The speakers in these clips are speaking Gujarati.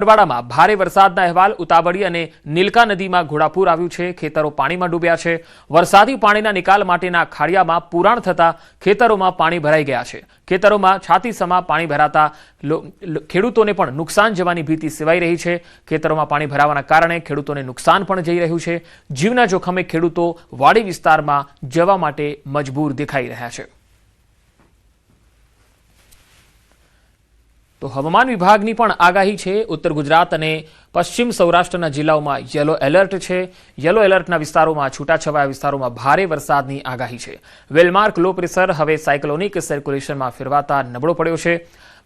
બરવાડામાં ભારે વરસાદના અહેવાલ ઉતાવળી અને નીલકા નદીમાં ઘોડાપૂર આવ્યું છે। ખેતરો પાણીમાં ડૂબ્યા છે। વરસાદી પાણીના નિકાલ માટેના ખાડિયામાં પુરાણ થતા ખેતરોમાં પાણી ભરાઈ ગયા છે। ખેતરોમાં છાતીસમા પાણી ભરાતા ખેડૂતોને પણ નુકસાન જવાની ભીતિ સેવાઈ રહી છે। ખેતરોમાં પાણી ભરાવાના કારણે ખેડૂતોને નુકસાન પણ જઈ રહ્યું છે। જીવના જોખમે ખેડૂતો વાડી વિસ્તારમાં જવા માટે મજબૂર દેખાઈ રહ્યા છે। તો હવામાન વિભાગની પણ આગાહી છે। ઉત્તર ગુજરાત અને પશ્ચિમ સૌરાષ્ટ્રના જિલ્લાઓમાં યલો એલર્ટ છે। યલો એલર્ટના વિસ્તારોમાં છૂટાછવાયા વિસ્તારોમાં ભારે વરસાદની આગાહી છે। વેલમાર્ક લો પ્રેશર હવે સાયક્લોનિક સર્ક્યુલેશનમાં ફેરવાતા નબળો પડ્યો છે।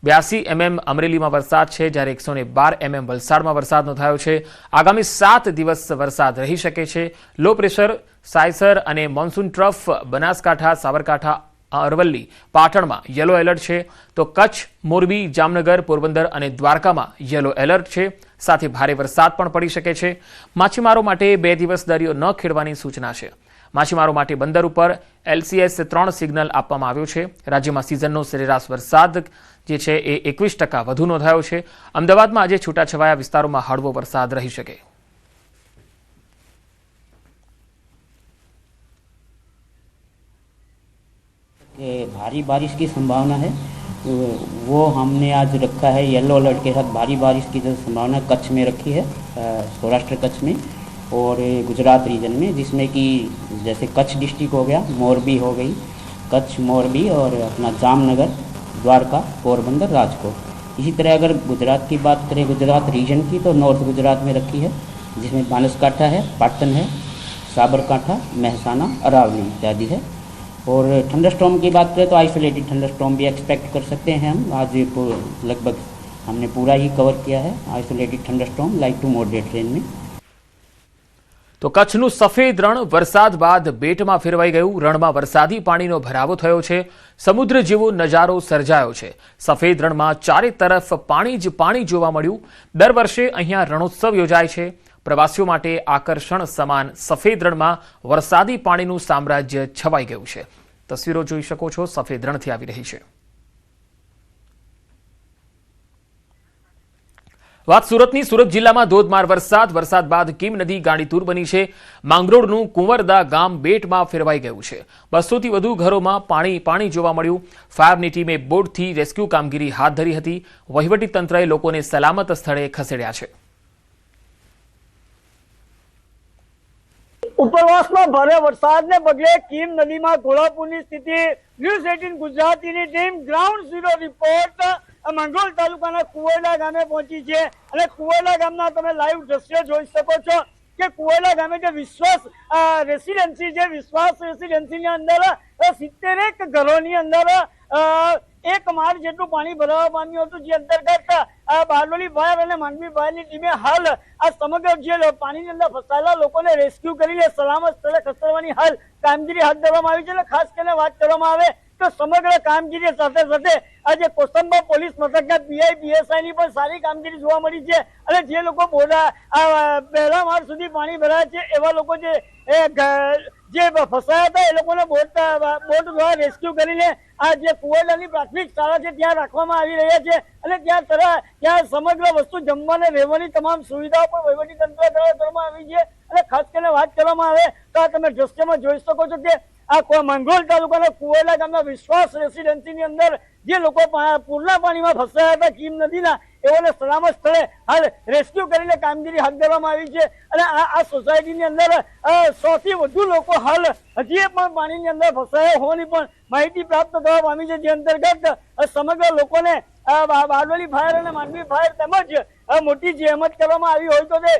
82 mm અમરેલીમાં વરસાદ છે, જ્યારે 112 mm વલસાડમાં વરસાદ નોંધાયો છે। આગામી 7 દિવસ વરસાદ રહી શકે છે। લો પ્રેશર સાયસર અને મોન્સૂન ટ્રફ બનાસકાંઠા, સાબરકાંઠા, અરવલ્લી, પાટણમાં યલો એલર્ટ છે। તો કચ્છ, મોરબી, જામનગર, પોરબંદર અને દ્વારકામાં યલો એલર્ટ છે। સાથે ભારે વરસાદ પણ પડી શકે છે। માછીમારો માટે 2 દિવસ દરિયો ન ખેડવાની સૂચના છે। માછીમારો માટે બંદર ઉપર LCS 3 સિગ્નલ આપવામાં આવ્યું છે। રાજ્યમાં સિઝનનો સરેરાશ વરસાદ જે છે એ 21% વધુ નોંધાયો છે। અમદાવાદમાં આજે છૂટાછવાયા વિસ્તારોમાં હળવો વરસાદ રહી શકે। भारी बारिश की संभावना है, वो हमने आज रखा है येलो अलर्ट के साथ। भारी बारिश की जो संभावना कच्छ में रखी है, सौराष्ट्र कच्छ में और गुजरात रीजन में, जिसमें कि जैसे कच्छ डिस्ट्रिक्ट हो गया, मोरबी हो गई, कच्छ मोरबी और अपना जामनगर, द्वारका, पोरबंदर, राजकोट। इसी तरह अगर गुजरात की बात करें, गुजरात रीजन की, तो नॉर्थ गुजरात में रखी है, जिसमें बनासकांठा है, पाटन है, साबरकांठा, महसाना, अरावली इत्यादि है। और थंडरस्टॉर्म की बात करें तो आइसोलेटेड थंडरस्टॉर्म भी एक्सपेक्ट कर सकते हैं हम। आज लगभग हमने पूरा ही कवर किया है isolated thunderstorm light to moderate rain में। તો કચ્છનું સફેદ રણ વરસાદ બાદ બેટમાં ફેરવાઈ ગયું। રણમાં વરસાદી પાણીનો ભરાવો થયો છે। સમુદ્ર જેવો નજારો સર્જાયો છે। સફેદ રણમાં ચારે તરફ પાણી જ પાણી જોવા મળ્યું। દર વર્ષે અહીંયા રણોત્સવ યોજાય છે। પ્રવાસીઓ માટે આકર્ષણ સમાન સફેદ રણમાં વરસાદી પાણીનું સામ્રાજ્ય છવાઈ ગયું છે। તસવીરો જોઈ શકો છો, સફેદ રણથી આવી રહી છે। વાત સુરતની। સુરત જિલ્લામાં ધોધમાર વરસાદ બાદ કીમ નદી ગાંડીતુર બની છે। માંગરોળનું કુંવરદા ગામ બેટમાં ફેરવાઈ ગયું છે। 200થી વધુ ઘરોમાં પાણી જોવા મળ્યું। ફાયરની ટીમે બોટથી રેસ્ક્યુ કામગીરી હાથ ધરી હતી। વહીવટી તંત્રએ લોકોને સલામત સ્થળે ખસેડ્યા છે। ઉપરવાસમાં ભારે વરસાદને પગલે કીમ નદીમાં ઘોડાપૂરની સ્થિતિ। ન્યૂઝ 18 ગુજરાતીની team ground zero report Mangrol તાલુકાના કુવેલા ગામે પહોંચી છે। અને કુવેલા ગામના તમે લાઈવ દ્રશ્યો જોઈ શકો છો કે કુવેલા ગામે જે વિશ્વાસ રેસિડેન્સી છે, વિશ્વાસ રેસિડેન્સીની અંદર 70 ઘરોની અંદર 1 માળ જેટલું પાણી ભરાવા પામ્યું હતું, જે અંતર્ગત બારડોલી ફાયર અને માંડવી ફાયરની ટીમે હાલ આ સમગ્ર જે પાણીની અંદર ફસાયેલા લોકોને રેસ્ક્યુ કરીને સલામત સ્થળે ખસેડવાની હાલ કામગીરી હાથ ધરવામાં આવી છે। ખાસ કરીને વાત કરવામાં આવે તો સમગ્ર કામગીરી સાથે સાથે આજે કોસંબા પોલીસ મથકના PI PSI ની પણ સારી કામગીરી જોવા મળી છે। અને જે લોકો પહેલા માળ સુધી પાણી ભરાયા છે એવા લોકો જે ફસાયા હતા એ લોકોને બોટ દ્વારા રેસ્ક્યુ કરીને આ જે કુવેલાની પ્રાથમિક શાળા છે ત્યાં રાખવામાં આવી રહ્યા છે। અને ત્યાં સમગ્ર વસ્તુ જમવાને રહેવાની તમામ સુવિધાઓ પણ વહીવટી તંત્ર દ્વારા કરવામાં આવી છે। અને ખાસ કરીને વાત કરવામાં આવે તો આ તમે દ્રશ્યમાં જોઈ શકો છો કે આ માંગરોળ તાલુકાના કુવેલા ગામના વિશ્વાસ રેસિડેન્સીની અંદર જે લોકો પૂરના પાણીમાં ફસાયા હતા કીમ નદીના, એઓને સલામત સ્થળે હાલ રેસ્ક્યુ કરીને કામગીરી હાથ ધરવામાં આવી છે। અને આ સોસાયટીની અંદર 100થી વધુ લોકો હાલ હજી પણ પાણીની અંદર ફસાયા હોવાની પણ માહિતી પ્રાપ્ત થવા પામી છે। જે અંતર્ગત સમગ્ર લોકોને બારડોલી ફાયર અને માંડવી ફાયર તેમજ મોટી જહેમત કરવામાં આવી હોય તો તે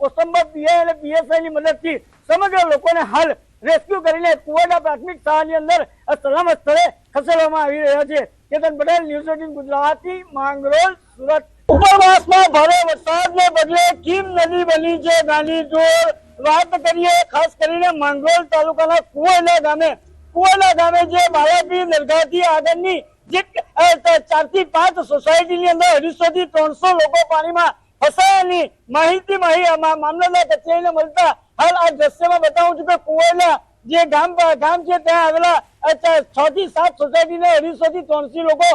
કોસંબા PI અને PSI ની મદદથી સમગ્ર લોકોને હાલ રેસ્ક્યુ કરીને કુવેલા પ્રાથમિક શાળાની અંદર સલામત સ્થળે ખસેડવામાં આવી રહ્યા છે। કેતન પટેલ, ન્યૂઝ 18 ગુજરાતી, માંગરોળ, સુરત। ઉપરવાસમાં ભારે વરસાદને પગલે કીમ નદી બની છે ગાંડીતુર। વાત કરીએ ખાસ કરીને માંગરોળ તાલુકાના કુવેલા ગામે જે બાલાપીર દરગાહથી આગળની જે 4 થી 5 સોસાયટીની અંદર 250થી 300 લોકો પાણીમાં ફસાયાની માહિતી મામલતદાર કચેરીને મળતા હાલ આ દ્રશ્યમાં બતાવું છું કે કુવેલા જે ગામ છે ત્યાં આવેલા 6 થી 7 સોસાયટીના 250 થી 300 લોકો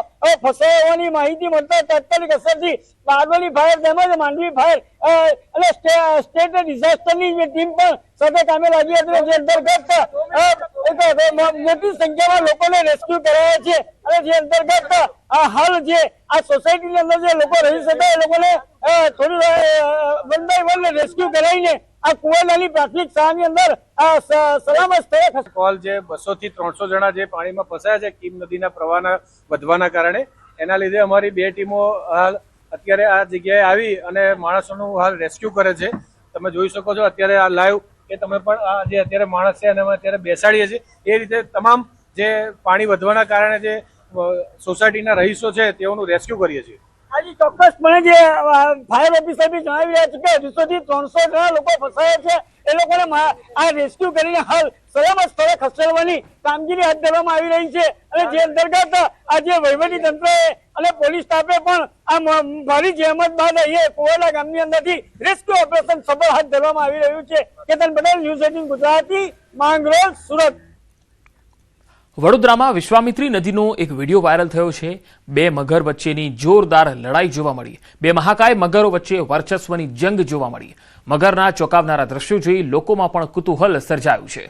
ફસાયા હોવાની માહિતી મળતા તાત્કાલિક અસરથી બારડોલી ફાયર તેમજ માંડવી ફાયર અને સ્ટેટ ડિઝાસ્ટરની ટીમ પણ સાથે કામે લાગી હતી, જે અંતર્ગત મોટી સંખ્યામાં લોકોને રેસ્ક્યુ કરાયા છે અને જે અંતર્ગત હાલ જે આ સોસાયટીની અંદર જે લોકો રહી શકે એ લોકોને થોડી વન બાય વન રેસ્ક્યુ કરાવીને આ કુવાલાની પ્રાથમિક શાળાની અંદર સલામત સ્થળે કોલ જે 200 થી 300 જણા જે પાણીમાં ફસાયા છે કીમ નદીના પ્રવાહના વધવાના કારણે, એના લીધે અમારી 2 ટીમો હાલ અત્યારે આ જગ્યાએ આવી અને માણસોનું હાલ રેસ્ક્યુ કરે છે. તમે જોઈ શકો છો અત્યારે આ લાઈવ કે તમે પણ આ જે અત્યારે માણસ છે અને અમે અત્યારે બેસાડીએ છીએ એ રીતે તમામ જે પાણી વધવાના કારણે જે સોસાયટીના રહીશો છે તેઓનું રેસ્ક્યુ કરીએ છીએ. આજે ચોક્કસપણે જે ફાયર ઓફિસર બી જણાવી રહ્યા છે કે 200 થી 300 જણા લોકો ફસાયા છે, એ લોકોને આ રેસ્ક્યુ કરીને હાલ સલામત સ્થળે ખસેડવાની કામગીરી હાથ ધરવામાં આવી રહી છે અને જે અંતર્ગત આજે વહીવટી તંત્રએ અને પોલીસ સ્ટાફે પણ આ ભારી જહેમત બાદ અહીંયા કુવાલા ગામની અંદરથી રેસ્ક્યુ ઓપરેશન સફળ હાથ ધરવામાં આવી રહ્યું છે. કેતન પટેલ, ન્યૂઝ 18 ગુજરાતી, માંગરોળ, સુરત. વડોદરામાં વિશ્વામિત્રી નદીનો એક વિડીયો વાયરલ થયો છે. 2 મગર વચ્ચેની જોરદાર લડાઈ જોવા મળી. 2 મહાકાય મગરો વચ્ચે વર્ચસ્વની જંગ જોવા મળી. મગરના ચોંકાવનારા દ્રશ્યો જોઈ લોકોમાં પણ કુતૂહલ સર્જાયું છે.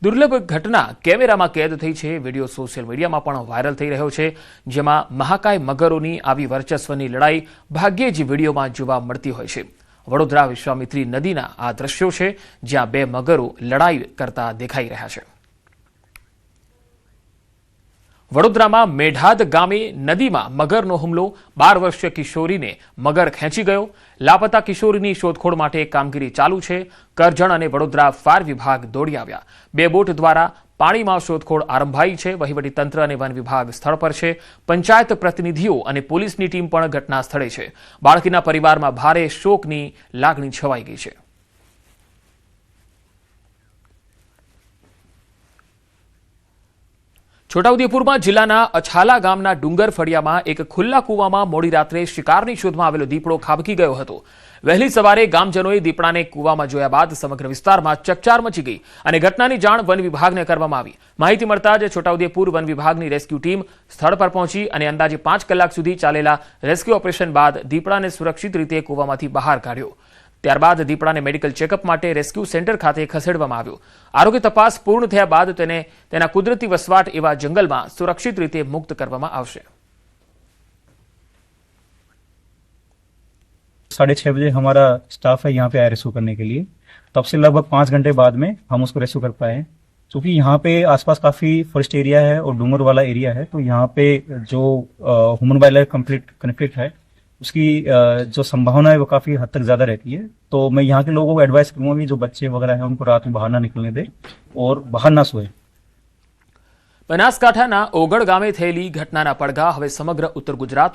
દુર્લભ ઘટના કેમેરામાં કેદ થઈ છે. વિડીયો સોશિયલ મીડિયામાં પણ વાયરલ થઈ રહ્યો છે, જેમાં મહાકાય મગરોની આવી વર્ચસ્વની લડાઈ ભાગ્યે જ વિડીયોમાં જોવા મળતી હોય છે. વડોદરા વિશ્વામિત્રી નદીના આ દ્રશ્યો છે, જ્યાં 2 મગરો લડાઈ કરતા દેખાઈ રહ્યા છે. વડોદરામાં મેઢાદ ગામે નદીમાં મગરનો હુમલો. 12 વર્ષીય કિશોરીને મગર ખેંચી ગયો. લાપતા કિશોરીની શોધખોળ માટે કામગીરી ચાલુ છે. કરજણ અને વડોદરા ફાયર વિભાગ દોડી આવ્યા. 2 બોટ દ્વારા પાણીમાં શોધખોળ આરંભાઈ છે. વહીવટીતંત્ર અને વન વિભાગ સ્થળ પર છે. પંચાયત પ્રતિનિધિઓ અને પોલીસની ટીમ પણ ઘટના સ્થળે છે. બાળકીના પરિવારમાં ભારે શોકની લાગણી છવાઈ ગઈ છે. છોટાઉદેપુરમાં જિલ્લાના અછાલા ગામના ડુંગર ફળિયામાં એક ખુલ્લા કૂવામાં મોડી રાત્રે શિકારની શોધમાં આવેલો દીપડો ખાબકી ગયો હતો. વહેલી સવારે ગામજનોએ દીપડાને કૂવામાં જોયા બાદ સમગ્ર વિસ્તારમાં ચકચાર મચી ગઈ અને ઘટનાની જાણ વન વિભાગને કરવામાં આવી. માહિતી મળતા જ છોટાઉદેપુર વન વિભાગની રેસ્ક્યુ ટીમ સ્થળ પર પહોંચી અને અંદાજે 5 કલાક સુધી ચાલેલા રેસ્ક્યુ ઓપરેશન બાદ દીપડાને સુરક્ષિત રીતે કૂવામાંથી બહાર કાઢ્યો. ત્યારબાદ દીપડાને મેડિકલ ચેકઅપ માટે રેસ્ક્યુ સેન્ટર ખાતે ખસેડવામાં આવ્યો. આરોગ્ય તપાસ પૂર્ણ થયા બાદ તેને તેના કુદરતી વસવાટ એવા જંગલમાં સુરક્ષિત રીતે મુક્ત કરવામાં આવશે. 6:30 बजे हमारा स्टाफ है यहाँ पे आया रेस्क्यू करने के लिए. तब से लगभग 5 घंटे बाद में हम उसको रेस्क्यू कर पाए हैं. क्योंकि यहाँ पे आसपास काफी फॉरेस्ट एरिया है और डूंगर वाला एरिया है, तो यहाँ पे जो ह्यूमन वाइल्ड कॉन्फ्लिक्ट है उसकी जो संभावना है वो काफी हद तक ज्यादा रहती है. तो मैं यहाँ के लोगों को एडवाइस करूंगा भी जो बच्चे वगैरह हैं उनको रात में बाहर ना निकलने दे और बाहर ना सोए. બનાસકાંઠાના ઓગળ ગામે થયેલી ઘટનાના પડઘા હવે સમગ્ર ઉત્તર ગુજરાતમાં